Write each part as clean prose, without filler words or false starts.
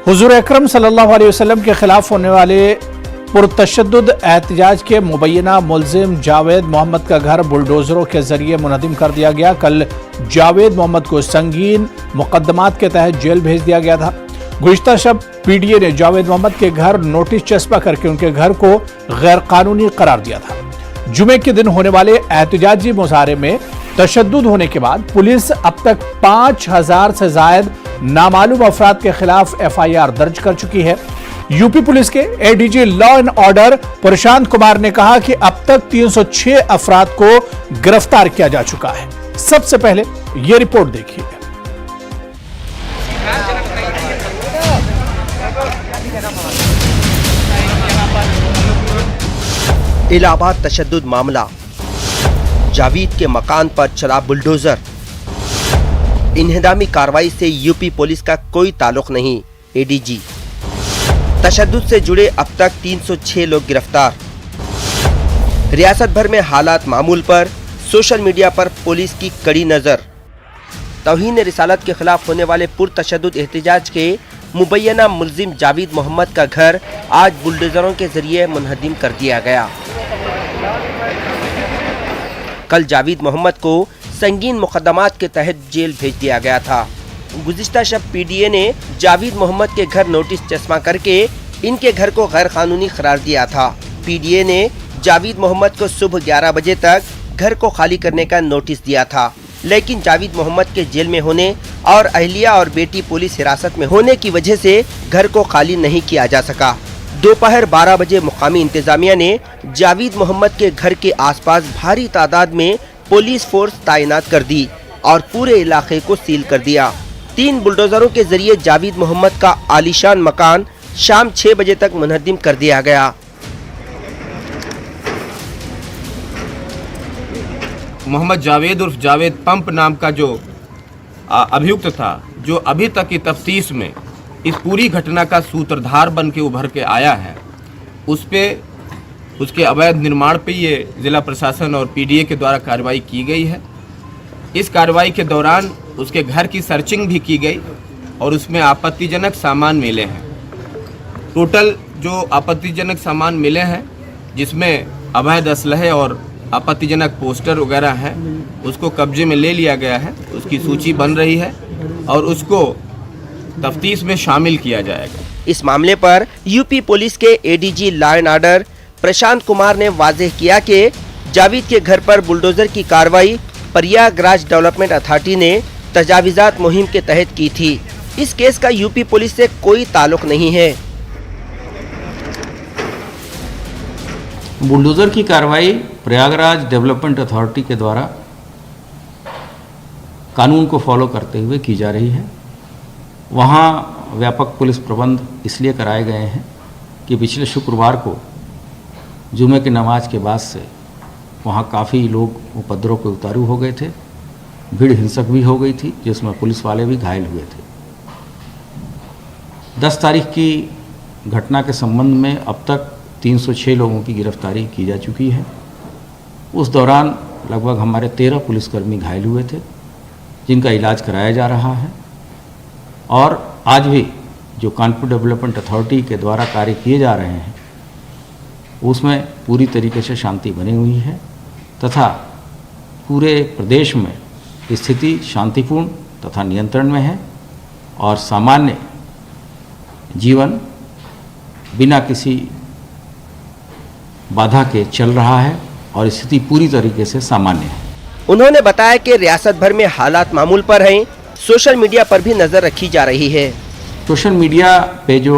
हुजूर अकरम सल्लल्लाहु अलैहि वसल्लम के खिलाफ होने वाले पुरतशद्दुद एहतजाज के मुबैना मुलजिम जावेद मोहम्मद का घर बुलडोजरों के जरिए मुनहदिम कर दिया गया। कल जावेद मोहम्मद को संगीन मुकदमात के तहत जेल भेज दिया गया था। गुज़िश्ता शब पीडीए ने जावेद मोहम्मद के घर नोटिस चस्पा करके उनके घर को गैर कानूनी करार दिया था। जुमे के दिन होने वाले एहतजाजी मुजाहरे में तशद्दुद होने के बाद पुलिस अब तक 5000 से जायद नामालूम अफराद के खिलाफ FIR दर्ज कर चुकी है। यूपी पुलिस के ADG law and order Prashant Kumar ने कहा कि अब तक 306 अफराद को गिरफ्तार किया जा चुका है। सबसे पहले यह रिपोर्ट देखिए। इलाहाबाद तशद्दुद मामला, जावेद के मकान पर चला बुलडोजर। इन्हदामी कार्रवाई से यूपी पुलिस का कोई ताल्लुक नहीं, ADG। तशद्दुद से जुड़े अब तक 306 लोग गिरफ्तार। रियासत भर में हालात मामूल पर सोशल मीडिया पर पुलिस की कड़ी नजर। तौहीन रिसालत के खिलाफ होने वाले पुरतशद्दुद एहतजाज के मुबैना मुलजिम जावेद मोहम्मद का घर आज बुलडोजरों के जरिए मुनहदिम कर दिया गया। कल जावेद मोहम्मद को संगीन मुकदमात के तहत जेल भेज दिया गया था। गुज़िश्ता शब पीडीए ने जावेद मोहम्मद के घर नोटिस चस्पा करके इनके घर को गैर कानूनी करार दिया था। पीडीए ने जावेद मोहम्मद को सुबह 11 बजे तक घर को खाली करने का नोटिस दिया था, लेकिन जावेद मोहम्मद के जेल में होने और अहलिया और बेटी पुलिस हिरासत में होने की वजह से घर को खाली नहीं किया जा सका। दोपहर 12 बजे मुकामी इंतजामिया ने जावेद मोहम्मद के घर के आसपास भारी तादाद में पुलिस फोर्स तैनात कर दी और पूरे इलाके को सील कर दिया। 3 बुलडोजरों के जरिए जावेद मोहम्मद का आलीशान मकान शाम 6 बजे तक मुनहदिम कर दिया गया। मोहम्मद जावेद उर्फ जावेद पंप नाम का जो अभियुक्त था, जो अभी तक की तफ्तीश में इस पूरी घटना का सूत्रधार बन के उभर के आया है, उस पे उसके अवैध निर्माण पे ये ज़िला प्रशासन और पीडीए के द्वारा कार्रवाई की गई है। इस कार्रवाई के दौरान उसके घर की सर्चिंग भी की गई और उसमें आपत्तिजनक सामान मिले हैं। टोटल जो आपत्तिजनक सामान मिले हैं, जिसमें अवैध असलहे और आपत्तिजनक पोस्टर वगैरह हैं, उसको कब्जे में ले लिया गया है। उसकी सूची बन रही है और उसको तफ्तीश में शामिल किया जाएगा। इस मामले पर यूपी पुलिस के ADG law and order Prashant Kumar ने वाज़ेह किया कि जावेद के घर पर बुलडोजर की कार्रवाई प्रयागराज डेवलपमेंट अथॉरिटी ने तजावीज़ात मुहिम के तहत की थी। इस केस का यूपी पुलिस से कोई ताल्लुक नहीं है। बुलडोजर की कार्रवाई प्रयागराज डेवलपमेंट अथॉरिटी के द्वारा कानून को फॉलो करते हुए की जा रही है। वहाँ व्यापक पुलिस प्रबंध इसलिए कराए गए हैं कि पिछले शुक्रवार को जुमे की नमाज के बाद से वहाँ काफ़ी लोग उपद्रव के उतारू हो गए थे। भीड़ हिंसक भी हो गई थी, जिसमें पुलिस वाले भी घायल हुए थे। 10 तारीख की घटना के संबंध में अब तक 306 लोगों की गिरफ्तारी की जा चुकी है। उस दौरान लगभग हमारे 13 पुलिसकर्मी घायल हुए थे, जिनका इलाज कराया जा रहा है। और आज भी जो कानपुर डेवलपमेंट अथॉरिटी के द्वारा कार्य किए जा रहे हैं, उसमें पूरी तरीके से शांति बनी हुई है तथा पूरे प्रदेश में स्थिति शांतिपूर्ण तथा नियंत्रण में है और सामान्य जीवन बिना किसी बाधा के चल रहा है और स्थिति पूरी तरीके से सामान्य है। उन्होंने बताया कि रियासत भर में हालात मामूल पर हैं। सोशल मीडिया पर भी नजर रखी जा रही है। सोशल मीडिया पे जो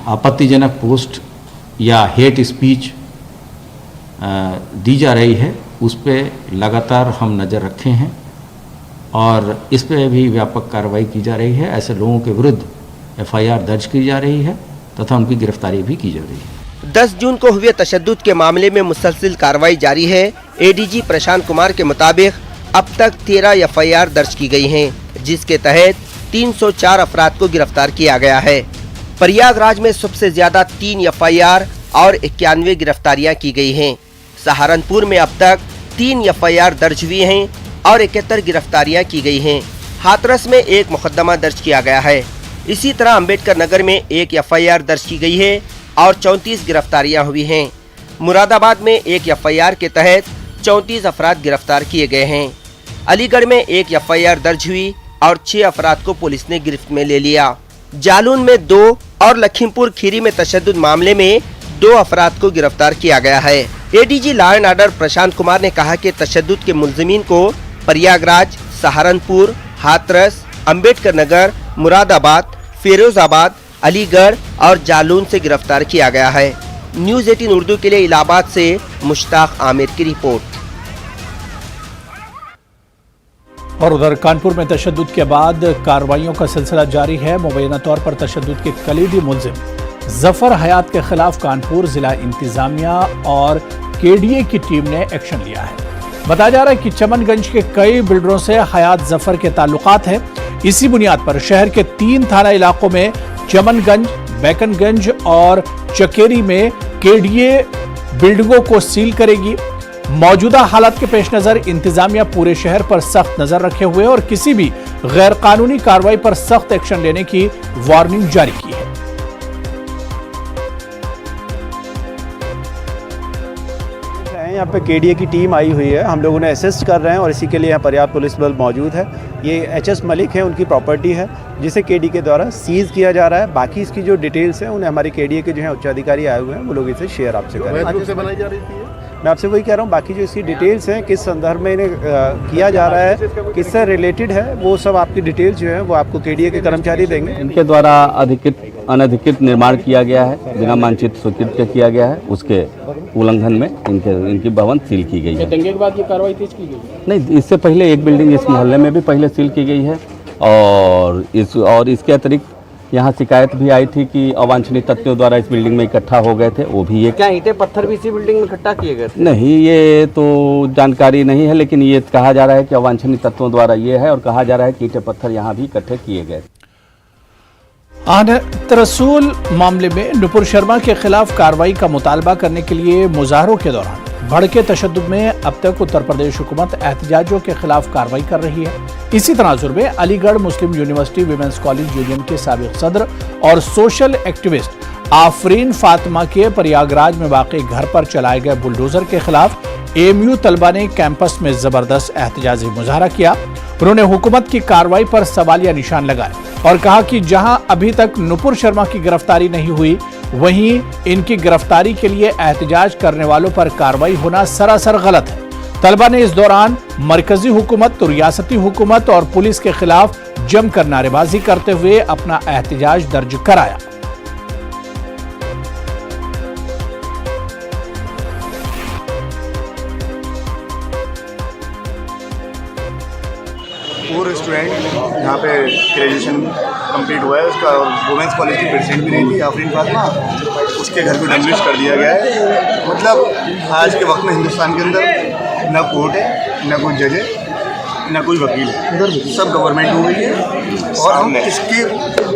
आपत्तिजनक पोस्ट या हेट स्पीच दी जा रही है, उस पे लगातार हम नज़र रखे हैं और इस पे भी व्यापक कार्रवाई की जा रही है। ऐसे लोगों के विरुद्ध FIR दर्ज की जा रही है तथा उनकी गिरफ्तारी भी की जा रही है। 10 जून को हुए तशद्दुद के मामले में मुसलसिल कार्रवाई जारी है। ADG प्रशांत कुमार के मुताबिक अब तक 13 FIR दर्ज की गई हैं, जिसके तहत 304 अफराद को गिरफ्तार किया गया है। प्रयागराज में सबसे ज्यादा 3 FIR और 91 गिरफ्तारियां की गई हैं। सहारनपुर में अब तक 3 FIR दर्ज हुई हैं और 71 गिरफ्तारियां की गई हैं। हाथरस में एक मुकदमा दर्ज किया गया है। इसी तरह अम्बेडकर नगर में एक FIR दर्ज की गई है और 34 गिरफ्तारियां हुई हैं। मुरादाबाद में एक FIR के तहत 34 अफराद गिरफ्तार किए गए हैं। अलीगढ़ में एक FIR दर्ज हुई और 6 अफराद को पुलिस ने गिरफ्त में ले लिया। जालून में 2 और लखीमपुर खीरी में तशद्दुद मामले में 2 अफराद को गिरफ्तार किया गया है। ADG law and order Prashant Kumar ने कहा कि तशद्दुद के मुलजिमीन को प्रयागराज, सहारनपुर, हाथरस, अम्बेडकर नगर, मुरादाबाद, फिरोजाबाद, अलीगढ़ और जालून से गिरफ्तार किया गया है। न्यूज़ 18 उर्दू के लिए इलाहाबाद से मुश्ताक आमिर की रिपोर्ट। और उधर कानपुर में तशद्दुद के बाद कार्रवाइयों का सिलसिला जारी है। मुबैना तौर पर तशद्दुद के कलीदी मुलजिम जफर हयात के खिलाफ कानपुर जिला इंतजामिया और KDA की टीम ने एक्शन लिया है। बताया जा रहा है कि चमनगंज के कई बिल्डरों से हयात जफर के ताल्लुकात हैं। इसी बुनियाद पर शहर के 3 थाना इलाकों में चमनगंज, बैकनगंज और चकेरी में KDA बिल्डिंगों को सील करेगी। मौजूदा हालात के पेश नजर इंतजामिया पूरे शहर पर सख्त नजर रखे हुए और किसी भी गैर कानूनी कार्रवाई पर सख्त एक्शन लेने की वार्निंग जारी की है। यहाँ पे KDA की टीम आई हुई है, हम लोग उन्हें असिस्ट कर रहे हैं और इसी के लिए यहाँ पर्याप्त पुलिस बल मौजूद है। ये HS मलिक है, उनकी प्रॉपर्टी है जिसे KDA के द्वारा सीज किया जा रहा है। बाकी इसकी जो डिटेल्स हैं उन्हें हमारी KDA के जो है उच्चाधिकारी आए हुए हैं, वो लोग इसे शेयर आपसे करें। बनाई जा रही थी मैं आपसे वही कह रहा हूँ, बाकी जो इसकी डिटेल्स हैं, किस संदर्भ में इन्हें किया जा रहा है, किससे रिलेटेड है, वो सब आपकी डिटेल्स जो है वो आपको KDA के कर्मचारी देंगे। इनके द्वारा अनधिकृत निर्माण किया गया है, बिना मानचित्र स्वीकृत के किया गया है, उसके उल्लंघन में इनकी भवन सील की गई है। दंगे के बाद ये कार्रवाई तेज की गई? नहीं, इससे पहले एक बिल्डिंग इस मोहल्ले में भी पहले सील की गई है और इसके अतिरिक्त यहाँ शिकायत भी आई थी कि अवांछनीय तत्वों द्वारा इस बिल्डिंग में इकट्ठा हो गए थे। वो भी क्या ईंटें पत्थर भी इसी बिल्डिंग में इकट्ठा किए गए थे? नहीं, ये तो जानकारी नहीं है, लेकिन ये कहा जा रहा है कि अवांछनीय तत्वों द्वारा ये है और कहा जा रहा है कि ईंटें पत्थर यहाँ भी इकट्ठे किए गए। तरसूल मामले में नुपुर शर्मा के खिलाफ कार्रवाई का मुतालबा करने के लिए मुजाहरों के दौरान भड़के तशद्दुद में अब तक उत्तर प्रदेश हुकूमत एहतजाजों के खिलाफ कार्रवाई कर रही है। इसी तनाजुर में अलीगढ़ मुस्लिम यूनिवर्सिटी विमेंस कॉलेज यूनियन के साबिक सदर और सोशल एक्टिविस्ट आफरीन फातिमा के प्रयागराज में वाक़ई घर पर चलाए गए बुलडोजर के खिलाफ AMU तलबा ने कैंपस में जबरदस्त एहतजाजी मुजाहरा किया। उन्होंने हुकूमत की कार्रवाई पर सवालिया निशान लगाए और कहा कि जहां अभी तक नुपुर शर्मा की गिरफ्तारी नहीं हुई, वहीं इनकी गिरफ्तारी के लिए एहतजाज करने वालों पर कार्रवाई होना सरासर गलत है। तलबा ने इस दौरान मरकजी हुकूमत, रियासती हुकूमत और पुलिस के खिलाफ जमकर नारेबाजी करते हुए अपना एहतजाज दर्ज कराया। पूर्व स्टूडेंट यहाँ पे ग्रेजुएशन कंप्लीट हुआ है, उसका वुमेंस कॉलेज की प्रेसिडेंट भी नहीं थी आफरीन फातिमा, उसके घर को डैमेज कर दिया गया है। मतलब आज के वक्त में हिंदुस्तान के अंदर ना कोर्ट है, ना कोई जज है, ना कोई वकील है, सब गवर्नमेंट हो गई है और हम इसकी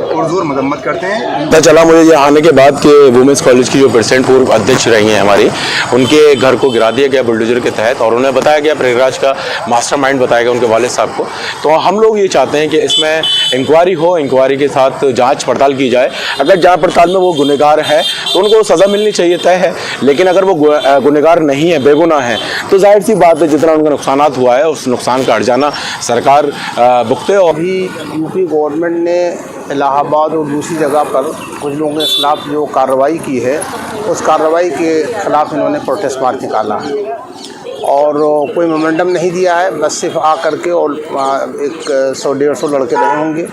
पुरजोर मजम्मत करते हैं। पता चला मुझे ये आने के बाद कि वुमेंस कॉलेज की जो प्रेसिडेंट पूर्व अध्यक्ष रही हैं हमारी, उनके घर को गिरा दिया गया बुलडोजर के तहत और उन्हें बताया गया, प्रयागराज का मास्टरमाइंड बताया गया उनके वालिद साहब को। तो हम लोग ये चाहते हैं कि इसमें इंक्वायरी हो, इंक्वायरी के साथ जाँच पड़ताल की जाए। अगर जाँच पड़ताल में वो गुनहगार है तो उनको सज़ा मिलनी चाहिए, तय है। लेकिन अगर वो गुनहगार नहीं है, बेगुनाह है, तो जाहिर सी बात है जितना उनका नुकसान हुआ है उस नुकसान का हर्जाना सरकार भुगते। और अभी यूपी गवर्नमेंट ने इलाहाबाद और दूसरी जगह पर कुछ लोगों के खिलाफ जो कार्रवाई की है, उस कार्रवाई के खिलाफ इन्होंने प्रोटेस्ट मार्च निकाला है और कोई मोमेंटम नहीं दिया है। बस सिर्फ आ करके और एक 100-150 लड़के रहे होंगे,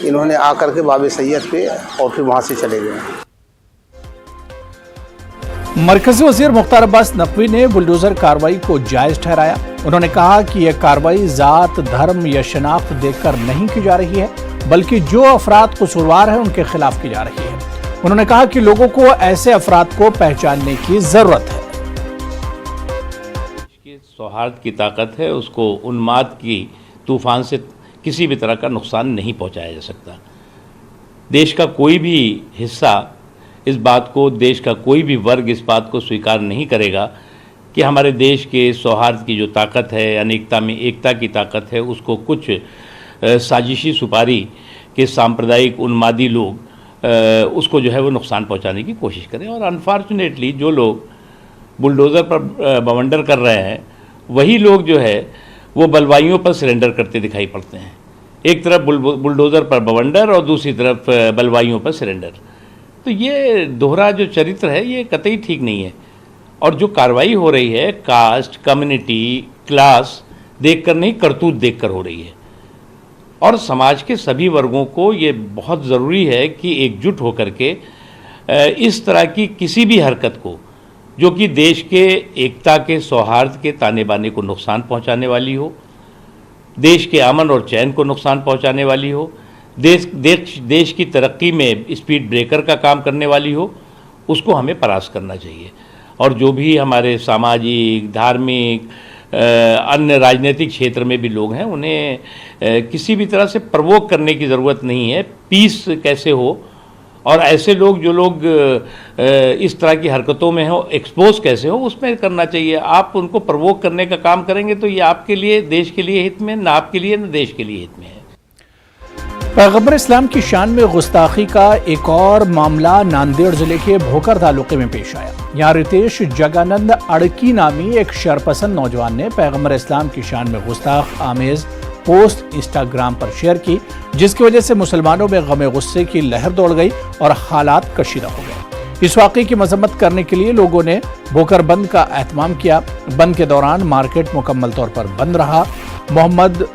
इन्होंने आ करके बाबे सैयद पे और फिर वहाँ से चले गए। मरकजी वजीर मुख्तार अब्बास नकवी ने बुलडोजर कार्रवाई को जायज ठहराया। उन्होंने कहा कि यह कार्रवाई जात, धर्म या शनाख्त देखकर नहीं की जा रही है, बल्कि जो अफराद कसूरवार हैं उनके खिलाफ की जा रही है। उन्होंने कहा कि लोगों को ऐसे अफराद को पहचानने की जरूरत है। सौहार्द की ताकत है, उसको उन्माद की तूफान से किसी भी तरह का नुकसान नहीं पहुंचाया जा सकता। देश का कोई भी हिस्सा इस बात को, देश का कोई भी वर्ग इस बात को स्वीकार नहीं करेगा कि हमारे देश के सौहार्द की जो ताकत है, अनेकता में एकता की ताकत है, उसको कुछ साजिशी सुपारी के सांप्रदायिक उन्मादी लोग उसको जो है वो नुकसान पहुंचाने की कोशिश करें। और अनफॉर्चुनेटली जो लोग बुलडोज़र पर बवंडर कर रहे हैं वही लोग जो है वो बलवाइयों पर सरेंडर करते दिखाई पड़ते हैं। एक तरफ बुलडोज़र पर बवंडर और दूसरी तरफ बलवाइयों पर सरेंडर। तो ये दोहरा जो चरित्र है ये कतई ठीक नहीं है। और जो कार्रवाई हो रही है कास्ट, कम्युनिटी, क्लास देखकर नहीं, करतूत देखकर हो रही है। और समाज के सभी वर्गों को ये बहुत ज़रूरी है कि एकजुट होकर के इस तरह की किसी भी हरकत को जो कि देश के एकता के, सौहार्द के ताने बाने को नुकसान पहुंचाने वाली हो, देश के अमन और चैन को नुकसान पहुंचाने वाली हो, देश की तरक्की में स्पीड ब्रेकर का काम करने वाली हो, उसको हमें परास्त करना चाहिए। और जो भी हमारे सामाजिक, धार्मिक, अन्य राजनीतिक क्षेत्र में भी लोग हैं उन्हें किसी भी तरह से प्रवोक करने की ज़रूरत नहीं है। पीस कैसे हो और ऐसे लोग जो लोग इस तरह की हरकतों में हो एक्सपोज कैसे हो उसमें करना चाहिए। आप उनको प्रवोक करने का काम करेंगे तो ये आपके लिए, देश के लिए हित में, ना आपके लिए ना देश के लिए हित में है। पैगंबर इस्लाम की शान में गुस्ताखी का एक और मामला नांदेड़ जिले के भोकर तालुके में पेश आया। यहाँ रितेश जगानंद अड़की नामी एक शरपसंद नौजवान ने पैगंबर इस्लाम की शान में गुस्ताख आमेज पोस्ट इंस्टाग्राम पर शेयर की, जिसकी वजह से मुसलमानों में गमे गुस्से की लहर दौड़ गई और हालात कशीदा हो गए। इस वाक़े की मजम्मत करने के लिए लोगों ने भोकर बंद का एहतमाम किया। बंद के दौरान मार्केट मुकम्मल तौर पर बंद रहा। मोहम्मद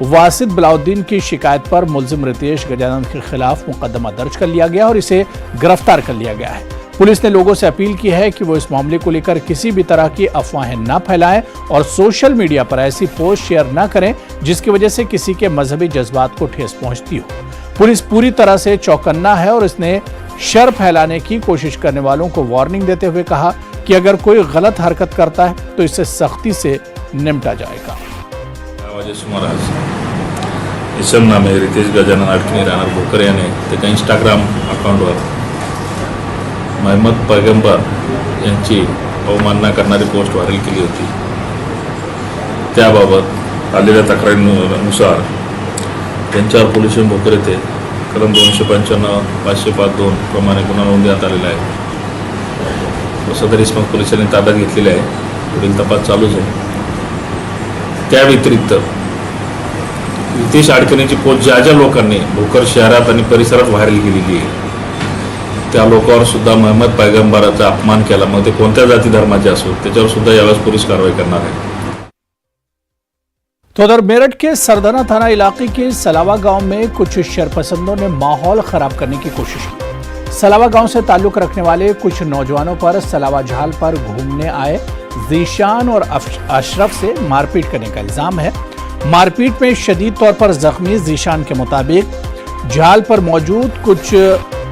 वासिद बलाउद्दीन की शिकायत पर मुलजिम रितेश गजानंद के खिलाफ मुकदमा दर्ज कर लिया गया और इसे गिरफ्तार कर लिया गया है। पुलिस ने लोगों से अपील की है कि वो इस मामले को लेकर किसी भी तरह की अफवाहें न फैलाएं और सोशल मीडिया पर ऐसी पोस्ट शेयर न करें जिसकी वजह से किसी के मजहबी जज्बात को ठेस पहुंचती हो। पुलिस पूरी तरह से चौकन्ना है और इसने शर फैलाने की कोशिश करने वालों को वार्निंग देते हुए कहा कि अगर कोई गलत हरकत करता है तो इससे सख्ती से निपटा जाएगा। इसम नामे रितेश गजानन अडकी राहणार भोकर याने त्याच्या इंस्टाग्राम अकाउंटवर मोहम्मद पैगंबर यांची अवमानना करणारी पोस्ट व्हायरल केली होती। त्याबाबत आलेल्या तक्रारीनुसार त्यांच्यावर पोलीस भोकर येथे कलम 295 505(2) प्रमाणे गुन्हा नोंदवण्यात आलेला आहे व सदर इसम पोलिसांनी ताब्यात घेतलेले आहे। पुढील तपास चालूच आहे। त्या व्यतिरिक्त रितेश अडकणीची पोस्ट ज्या लोकांनी भोकर शहरात आणि परिसरात व्हायरल केलेली आहे त्या लोकांवर सुद्धा मोहम्मद पैगंबराचा अपमान केला, मग ते कोणत्या जाती धर्माचे असो, त्याच्यावर सुद्धा यावेळेस पोलीस कारवाई करणार आहे। तो उधर मेरठ के सरदाना थाना इलाके के सलावा गांव में कुछ शरपसंदों ने माहौल खराब करने की कोशिश की। सलावा गांव से ताल्लुक रखने वाले कुछ नौजवानों पर सलावा झाल पर घूमने आए जीशान और अशरफ से मारपीट करने का इल्जाम है। मारपीट में शदीद तौर पर जख्मी जीशान के मुताबिक झाल पर मौजूद कुछ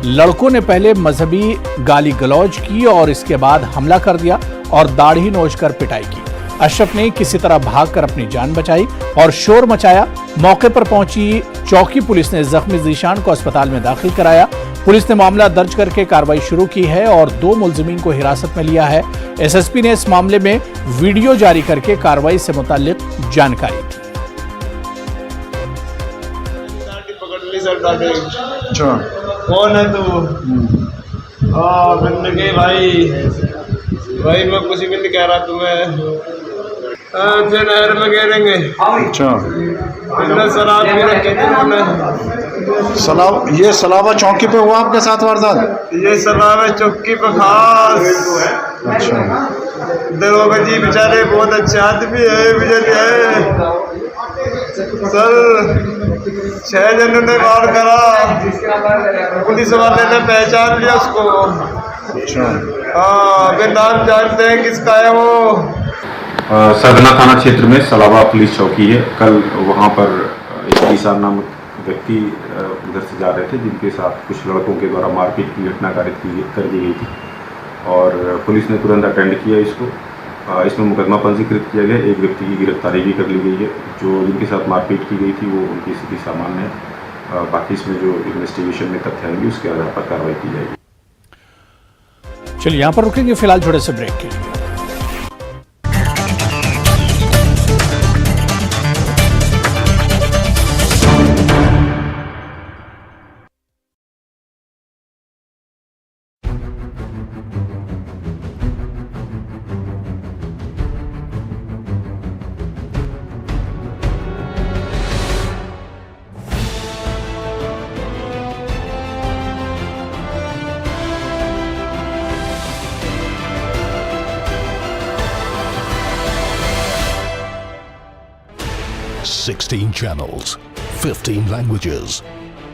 लड़कों ने पहले मजहबी गाली गलौज की और इसके बाद हमला कर दिया और दाढ़ी नोचकर पिटाई की। अशरफ ने किसी तरह भागकर अपनी जान बचाई और शोर मचाया। मौके पर पहुंची चौकी पुलिस ने जख्मी जीशान को अस्पताल में दाखिल कराया। पुलिस ने मामला दर्ज करके कार्रवाई शुरू की है और 2 मुलजिमीन को हिरासत में लिया है। एसएसपी ने इस मामले में वीडियो जारी करके कार्रवाई से मुताल्लिक जानकारी दी। अच्छा, कौन है तू? मैंने कही भाई मैं कुछ भी नहीं कह रहा तुम्हें। नहर में गिरेंगे। अच्छा, शराब भी रखी थी उन्होंने। ये सलावा चौकी पे हुआ आपके साथ वारदात? ये सलावा चौकी पे खास। अच्छा, दरोगा जी बेचारे बहुत अच्छे आदमी है, बेचारे सर 6 जनों ने वार करा, पुलिस वाले ने पहचान लिया उसको। अच्छा, हाँ, नाम जानते हैं किसका है वो। सरदाना थाना क्षेत्र में सलावा पुलिस चौकी है। कल वहाँ पर एक ईसान नामक व्यक्ति उधर से जा रहे थे जिनके साथ कुछ लड़कों के द्वारा मारपीट की घटना कर दी गई थी और पुलिस ने तुरंत अटेंड किया इसको। इसमें मुकदमा पंजीकृत किया गया। एक व्यक्ति की गिरफ्तारी भी कर ली गई है। जो जिनके साथ मारपीट की गई थी वो उनकी स्थिति सामान्य है। बाकी इसमें जो इन्वेस्टिगेशन में तथ्य आएंगे उसके आधार पर कार्रवाई की जाएगी। चलिए यहाँ पर रुकेंगे फिलहाल थोड़े से ब्रेक के लिए। 16 channels, 15 languages,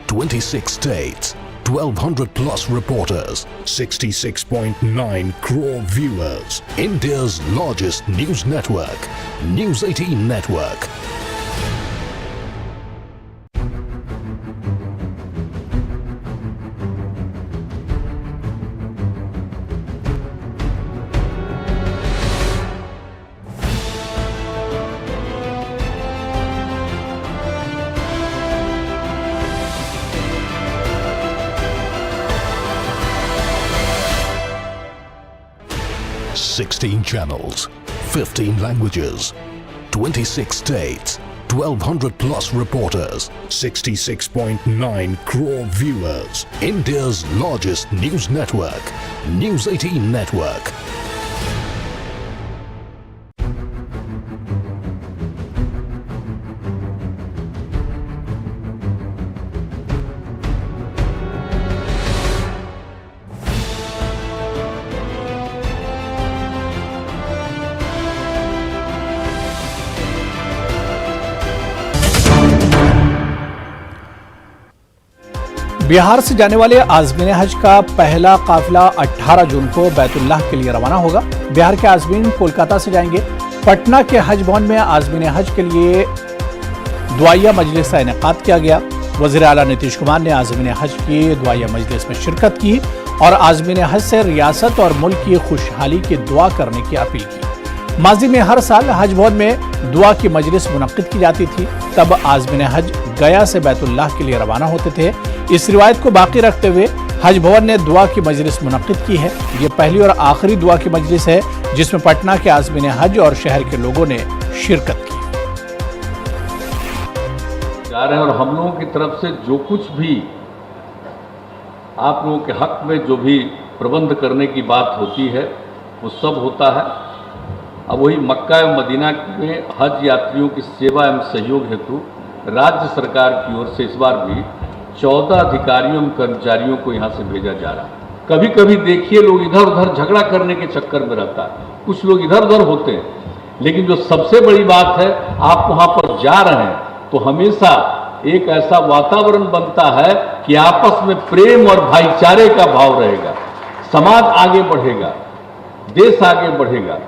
26 states, 1200 plus reporters, 66.9 crore viewers. India's largest news network, News 18 Network. Sixteen channels, 15 languages, 26 states, 1200 plus reporters, 66.9 crore viewers. India's largest news network, News 18 Network. Bihar से जाने वाले आज़मीन हज का पहला काफिला 18 जून को बैतुल्लाह के लिए रवाना होगा। बिहार के आज़मीन कोलकाता से जाएंगे। पटना के हज भवन में आज़मीन हज के लिए दुआया मजलिस का इनेकाद किया गया। वज़ीर आला नीतीश कुमार ने आज़मीन हज की दुआया मजलिस में शिरकत की और आज़मीन हज से रियासत और मुल्क की खुशहाली की दुआ करने की अपील की। माजी में हर साल हज भवन में दुआ की मजलिस मुनक्किद की जाती थी। तब आज़मीन हज गया से बैतुल्लाह के लिए रवाना होते थे। इस रिवायत को बाकी रखते हुए हज भवन ने दुआ की मजलिस मुनक्किद की है। ये पहली और आखिरी दुआ की मजलिस है जिसमें पटना के आज़मीन हज और शहर के लोगों ने शिरकत की। जा रहे हैं और हम लोगों की तरफ से जो कुछ भी आप लोगों के हक में जो भी प्रबंध करने की बात होती है वो सब होता है। अब वही मक्का एवं मदीना में हज यात्रियों की सेवा एवं सहयोग हेतु राज्य सरकार की ओर से इस बार भी 14 अधिकारियों एवं कर्मचारियों को यहाँ से भेजा जा रहा है। कभी कभी देखिए लोग इधर उधर झगड़ा करने के चक्कर में रहता है, कुछ लोग इधर उधर होते हैं, लेकिन जो सबसे बड़ी बात है आप वहाँ पर जा रहे हैं तो हमेशा एक ऐसा वातावरण बनता है कि आपस में प्रेम और भाईचारे का भाव रहेगा, समाज आगे बढ़ेगा, देश आगे बढ़ेगा।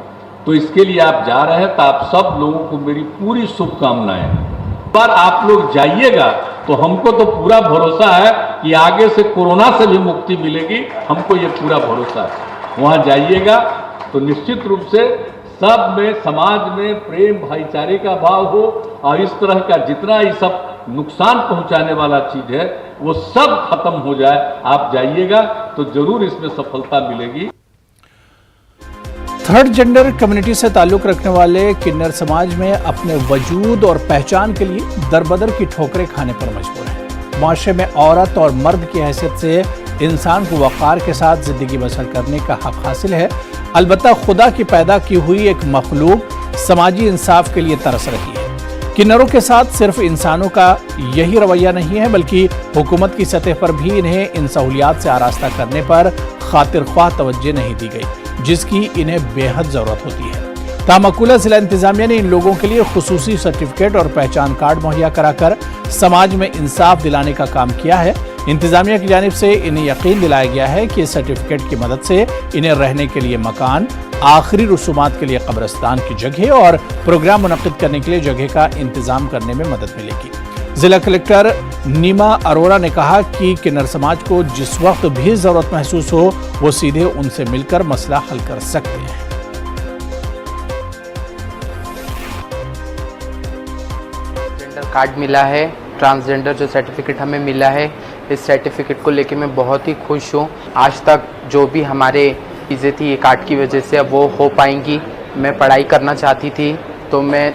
तो इसके लिए आप जा रहे हैं तो आप सब लोगों को मेरी पूरी शुभकामनाएं। पर आप लोग जाइएगा तो हमको तो पूरा भरोसा है कि आगे से कोरोना से भी मुक्ति मिलेगी, हमको ये पूरा भरोसा है। वहाँ जाइएगा तो निश्चित रूप से सब में समाज में प्रेम भाईचारे का भाव हो और इस तरह का जितना ये सब नुकसान पहुंचाने वाला चीज है वो सब खत्म हो जाए। आप जाइएगा तो जरूर इसमें सफलता मिलेगी। थर्ड जेंडर कम्युनिटी से ताल्लुक रखने वाले किन्नर समाज में अपने वजूद और पहचान के लिए दरबदर की ठोकरें खाने पर मजबूर है। माशरे में औरत और मर्द की हैसियत से इंसान को वक़ार के साथ जिंदगी बसर करने का हक हासिल है। अलबत्ता खुदा की पैदा की हुई एक मखलूक समाजी इंसाफ के लिए तरस रही है। किन्नरों के साथ सिर्फ इंसानों का यही रवैया नहीं है बल्कि हुकूमत की सतह पर भी इन्हें इन सहूलियात से आरास्ता करने पर खातिर ख्वाह तवज्जो नहीं दी गई जिसकी इन्हें बेहद जरूरत होती है। तामकुला जिला इंतजामिया ने इन लोगों के लिए खुसूसी सर्टिफिकेट और पहचान कार्ड मुहैया कराकर समाज में इंसाफ दिलाने का काम किया है। इंतजामिया की जानिब से इन्हें यकीन दिलाया गया है कि इस सर्टिफिकेट की मदद से इन्हें रहने के लिए मकान, आखिरी रसूमात के लिए कब्रिस्तान की जगह और प्रोग्राम मुनक्किद करने के लिए जगह का इंतजाम करने में मदद मिलेगी। जिला कलेक्टर नीमा अरोरा ने कहा कि किन्नर समाज को जिस वक्त भी जरूरत महसूस हो वो सीधे उनसे मिलकर मसला हल कर सकते हैं। जेंडर कार्ड मिला है, ट्रांसजेंडर जो सर्टिफिकेट हमें मिला है, इस सर्टिफिकेट को लेके मैं बहुत ही खुश हूँ। आज तक जो भी हमारे चीज़ें थी ये कार्ड की वजह से अब वो हो पाएंगी। मैं पढ़ाई करना चाहती थी तो मैं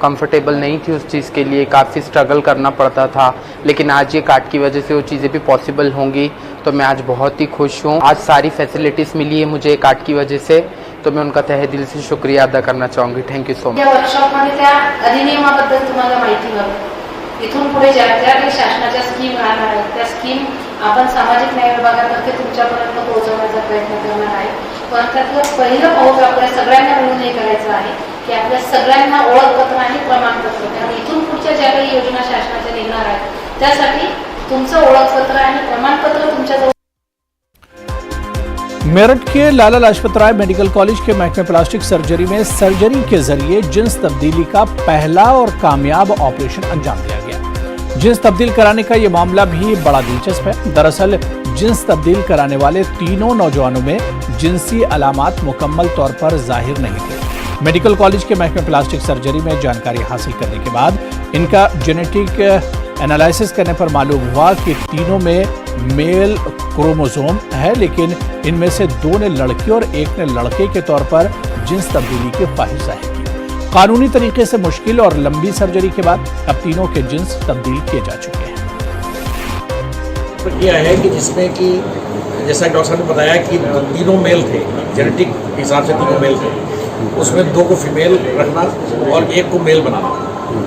कंफर्टेबल नहीं थी उस चीज़ के लिए, काफ़ी स्ट्रगल करना पड़ता था, लेकिन आज ये कार्ड की वजह से वो चीज़ें भी पॉसिबल होंगी। तो मैं आज बहुत ही खुश हूँ। आज सारी फैसिलिटीज़ मिली है मुझे कार्ड की वजह से, तो मैं उनका तहे दिल से शुक्रिया अदा करना चाहूँगी। Thank you so much. या वर्कशॉपमध्ये त्या अधिनियमाबद्दल तुम्हाला माहिती हवी, इथून पुढे ज्या काही शासनाच्या स्कीम राहणार आहेत त्या स्कीम आपण सामाजिक न्याय विभागातर्फे तुमच्यापर्यंत पोहोचवण्याचा प्रयत्न करणार आहे। पण त्यातलं पहिलं पाऊल आपल्या सगळ्यांना मिळून हे करायचं आहे की आपल्या सगळ्यांना ओळखपत्र आणि प्रमाणपत्र, कारण इथून पुढच्या ज्या काही योजना शासनाच्या निघणार आहेत त्यासाठी तुमचं ओळखपत्र आणि प्रमाणपत्र तुमच्याजवळ। मेरठ के लाला लाजपत राय मेडिकल कॉलेज के महकमे प्लास्टिक सर्जरी में सर्जरी के जरिए जिन्स तब्दीली का पहला और कामयाब ऑपरेशन अंजाम दिया गया। जिन्स तब्दील कराने का यह मामला भी बड़ा दिलचस्प है। दरअसल जिन्स तब्दील कराने वाले तीनों नौजवानों में जिनसी अलामात मुकम्मल तौर पर जाहिर नहीं थे। मेडिकल कॉलेज के महकमे प्लास्टिक सर्जरी में जानकारी हासिल करने के बाद इनका जेनेटिक एनालिसिस करने पर मालूम हुआ कि तीनों में मेल क्रोमोसोम है, लेकिन इनमें से 2 ने लड़की और 1 ने लड़के के तौर पर जिन्स तब्दीली की ख्वाहिश जाहिर की। कानूनी तरीके से मुश्किल और लंबी सर्जरी के बाद अब तीनों के जिन्स तब्दील किए जा चुके हैं। प्रक्रिया है कि जिसमें कि जैसा डॉक्टर साहब ने बताया कि तीनों मेल थे, जेनेटिक हिसाब से तीनों मेल थे, उसमें 2 को फीमेल रखना और 1 को मेल बनाना,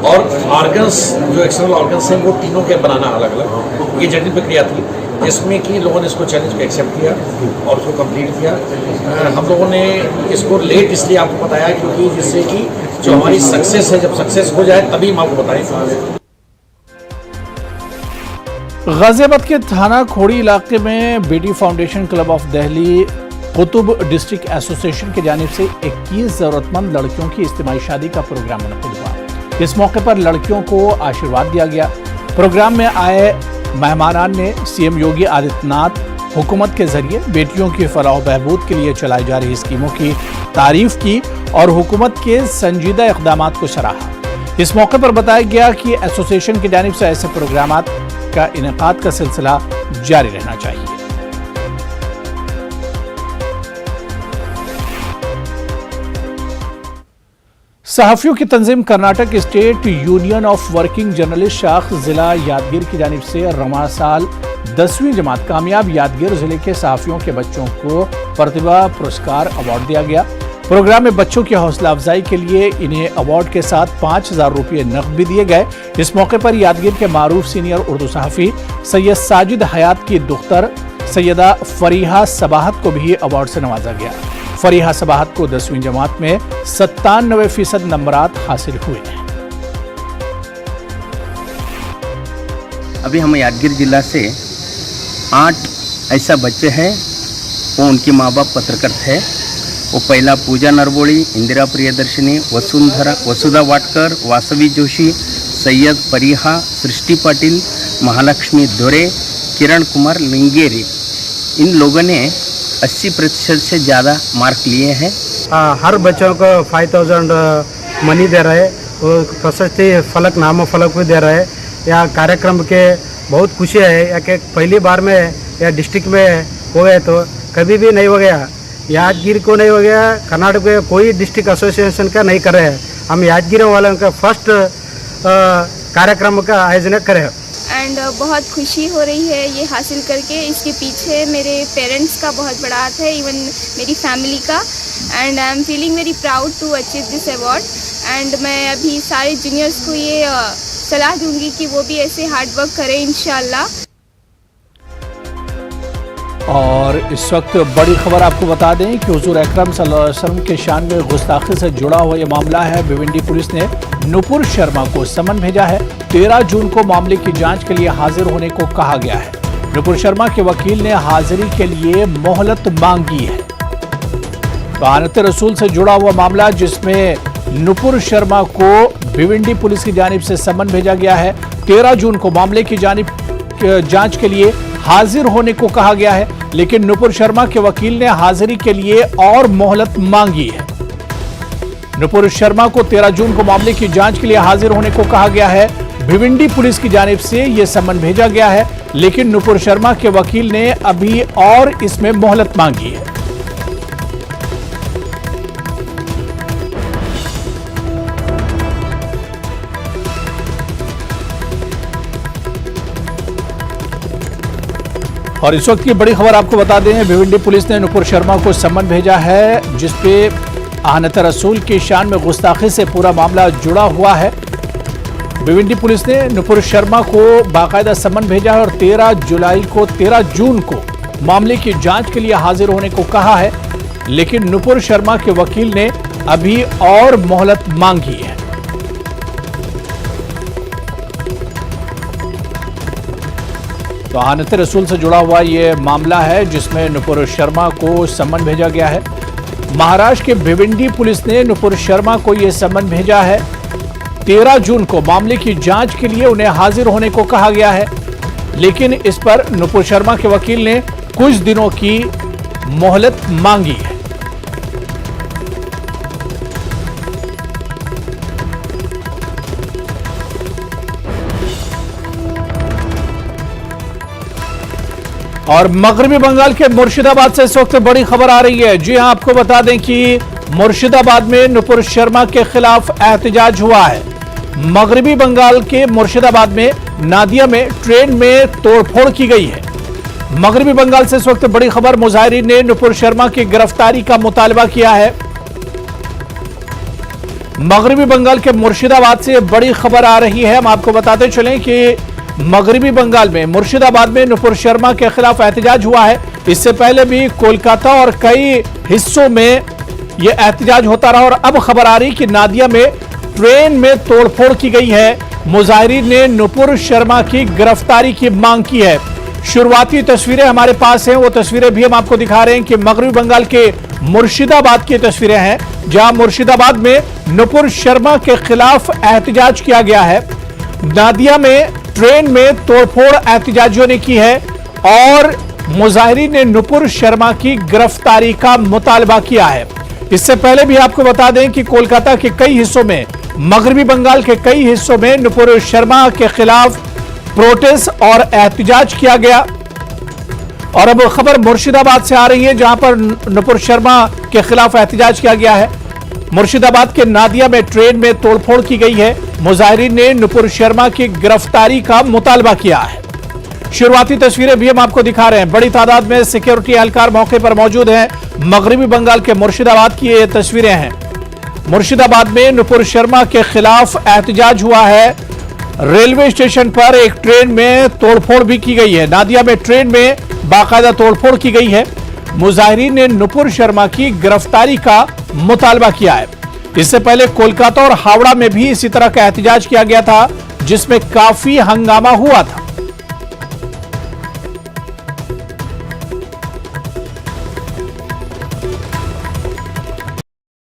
और ऑर्गन्स जो एक्सटर्नल ऑर्गन्स हैं वो तीनों के बनाना अलग अलग। ये जटिल प्रक्रिया थी जिसमें कि लोगों ने इसको चैलेंज को एक्सेप्ट किया और उसको कंप्लीट किया। हम लोगों ने इसको लेट इसलिए आपको बताया क्योंकि जिससे कि जो हमारी सक्सेस है, जब सक्सेस हो जाए तभी हम आपको बताएं। गाजियाबाद के थाना खोड़ी इलाके में बेटी foundation club of Delhi Qutub district association की जानिब से 21 जरूरतमंद लड़कियों की इज्तिमाई शादी का प्रोग्राम मुनक्किद हुआ। इस मौके पर लड़कियों को आशीर्वाद दिया गया। प्रोग्राम में आए मेहमानान ने सीएम योगी आदित्यनाथ हुकूमत के जरिए बेटियों की फलाह बहबूद के लिए चलाई जा रही स्कीमों की तारीफ की और हुकूमत के संजीदा इक़दामात को सराहा। इस मौके पर बताया गया कि एसोसिएशन की जानिब से ऐसे प्रोग्राम का इनेकाद का सिलसिला जारी रहना चाहिए। सहाफियों की तंजीम Karnataka state union of working journalist शाख जिला यादगीर की जानिब से रमा साल 10वीं जमात कामयाब यादगीर जिले के सहाफियों के बच्चों को प्रतिभा पुरस्कार अवार्ड दिया गया। प्रोग्राम में बच्चों की हौसला अफजाई के लिए इन्हें अवार्ड के साथ 5,000 रुपये नकद भी दिए गए। इस मौके पर यादगीर के मारूफ सीनियर उर्दू सहाफी सैयद साजिद हयात की दुख्तर सैयदा फरीहा सबाहत को भी अवार्ड से नवाजा गया। फरीहा सबाहत को 10वीं जमात में 97% नंबरात हासिल हुए हैं। अभी हम यादगीर जिला से 8 ऐसा बच्चे हैं, वो उनके माँ बाप पत्रकार थे। वो पहला पूजा नरबोड़ी, इंदिरा प्रियदर्शनी, वसुधा वाटकर, वासवी जोशी, सैयद फरीहा, सृष्टि पाटिल, महालक्ष्मी दोरे, किरण कुमार लिंगेरी, इन लोगों ने 80% से ज़्यादा मार्क लिए हैं। हर बच्चों को 5,000 मनी दे रहे हैं, वो प्रशस्ति फलक नामो फलक भी दे रहे हैं। यह कार्यक्रम के बहुत खुशी है। या कि पहली बार में या डिस्ट्रिक्ट में हो गए तो कभी भी नहीं हो गया, यादगीर को नहीं हो गया, कर्नाटक के कोई डिस्ट्रिक्ट एसोसिएशन का नहीं कर रहे हैं। हम यादगीर वालों का फर्स्ट कार्यक्रम का आयोजन करें एंड बहुत खुशी हो रही है ये हासिल करके। इसके पीछे मेरे पेरेंट्स का बहुत बड़ा हाथ है, इवन मेरी फैमिली का, and I am feeling very proud to achieve this award. And मैं अभी सारे जूनियर्स को ये सलाह दूंगी कि वो भी ऐसे हार्ड वर्क करें इंशाल्लाह। और इस वक्त बड़ी खबर आपको बता दें कि हुजूर अकरम सल्लल्लाहु अलैहि वसल्लम के शान में गुस्ताखी से जुड़ा हुआ ये मामला है। भिवंडी पुलिस ने नुपुर शर्मा को समन भेजा है। 13 जून को मामले की जांच के लिए हाजिर होने को कहा गया है। नुपुर शर्मा के वकील ने हाजिरी के लिए मोहलत मांगी है। तो आनत रसूल से जुड़ा हुआ मामला जिसमें नुपुर शर्मा को भिवंडी पुलिस की जानिब से समन भेजा गया है। 13 जून को मामले की जांच के लिए हाजिर होने को कहा गया है, लेकिन नुपुर शर्मा के वकील ने हाजिरी के लिए और मोहलत मांगी है। नुपुर शर्मा को 13 जून को मामले की जांच के लिए हाजिर होने को कहा गया है। भिवंडी पुलिस की जानिब से यह समन भेजा गया है, लेकिन नुपुर शर्मा के वकील ने अभी और इसमें मोहलत मांगी है। और इस वक्त की बड़ी खबर आपको बता दें, भिवंडी पुलिस ने नुपुर शर्मा को समन भेजा है, जिसपे आनत रसूल की शान में गुस्ताखी से पूरा मामला जुड़ा हुआ है। भिवंडी पुलिस ने नुपुर शर्मा को बाकायदा समन भेजा है और 13 जून को मामले की जांच के लिए हाजिर होने को कहा है, लेकिन नुपुर शर्मा के वकील ने अभी और मोहलत मांगी है। तो आनत रसूल से जुड़ा हुआ ये मामला है जिसमें नुपुर शर्मा को समन भेजा गया है। महाराष्ट्र के भिवंडी पुलिस ने नुपुर शर्मा को यह समन भेजा है। 13 जून को मामले की जांच के लिए उन्हें हाजिर होने को कहा गया है, लेकिन इस पर नुपुर शर्मा के वकील ने कुछ दिनों की मोहलत मांगी है। और मगरबी बंगाल के मुर्शिदाबाद से इस वक्त बड़ी खबर आ रही है। जी हां, आपको बता दें कि मुर्शिदाबाद में नुपुर शर्मा के खिलाफ एहतजाज हुआ है। मगरबी बंगाल के मुर्शिदाबाद में नादिया में ट्रेन में तोड़फोड़ की गई है। मगरबी बंगाल से इस वक्त बड़ी खबर, मुजाहिरीन ने नुपुर शर्मा की गिरफ्तारी का मुतालबा किया है। मगरबी बंगाल के मुर्शिदाबाद से बड़ी खबर आ रही है। हम आपको बताते चलें कि मगरबी बंगाल में मुर्शिदाबाद में नुपुर शर्मा के खिलाफ एहतजाज हुआ है। इससे पहले भी कोलकाता और कई हिस्सों में यह एहतजाज होता रहा और अब खबर आ रही कि नादिया में ट्रेन में तोड़फोड़ की गई है। मुजाहिरीन ने नुपुर शर्मा की गिरफ्तारी की मांग की है। शुरुआती तस्वीरें हमारे पास हैं, वो तस्वीरें भी हम आपको दिखा रहे हैं कि मगरबी बंगाल के मुर्शिदाबाद की तस्वीरें हैं, जहां मुर्शिदाबाद में नुपुर शर्मा के खिलाफ एहतजाज किया गया है। नादिया में ट्रेन में तोड़फोड़ एहतजाजियों ने की है और मुजाहिरीन ने नुपुर शर्मा की गिरफ्तारी का मुतालबा किया है। इससे पहले भी आपको बता दें कि कोलकाता के कई हिस्सों में, मगरबी बंगाल के कई हिस्सों में नुपुर शर्मा के खिलाफ प्रोटेस्ट और एहतजाज किया गया। और अब खबर मुर्शिदाबाद से आ रही है, जहां पर नुपुर शर्मा के खिलाफ एहतजाज किया गया है। मुर्शिदाबाद के नादिया में ट्रेन में तोड़फोड़ की गई है। मुजाहिरीन ने नुपुर शर्मा की गिरफ्तारी का मुतालबा किया है। शुरुआती तस्वीरें भी हम आपको दिखा रहे हैं। बड़ी तादाद में सिक्योरिटी एहलकार मौके पर मौजूद हैं। मगरबी बंगाल के मुर्शिदाबाद की ये तस्वीरें हैं। मुर्शिदाबाद में नुपुर शर्मा के खिलाफ एहतजाज हुआ है। रेलवे स्टेशन पर एक ट्रेन में तोड़फोड़ भी की गई है। नादिया में ट्रेन में बाकायदा तोड़फोड़ की गई है। मुजाहिरीन ने नुपुर शर्मा की गिरफ्तारी का मुतालबा किया है। इससे पहले कोलकाता और हावड़ा में भी इसी तरह का एहतजाज किया गया था, जिसमें काफी हंगामा हुआ था।